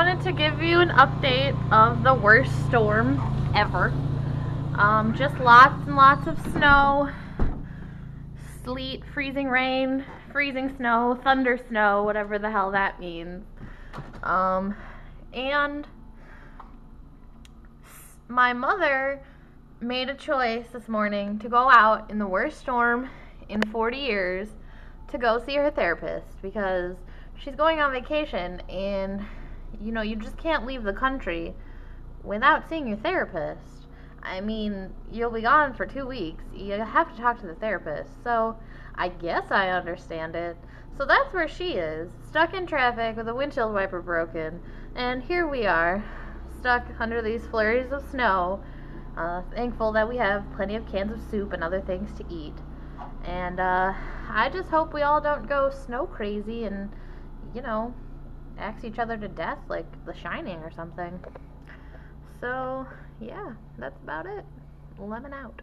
wanted to give you an update of the worst storm ever. Just lots and lots of snow, sleet, freezing rain, freezing snow, thunder snow, whatever the hell that means. And my mother made a choice this morning to go out in the worst storm in 40 years to go see her therapist because she's going on vacation, and you just can't leave the country without seeing your therapist. I mean, you'll be gone for 2 weeks. You have to talk to the therapist. So I guess I understand it. So that's where she is, stuck in traffic with a windshield wiper broken. And here we are, stuck under these flurries of snow. Thankful that we have plenty of cans of soup and other things to eat. And I just hope we all don't go snow crazy and, axe each other to death like The Shining or something. So, yeah, that's about it. Lemon out.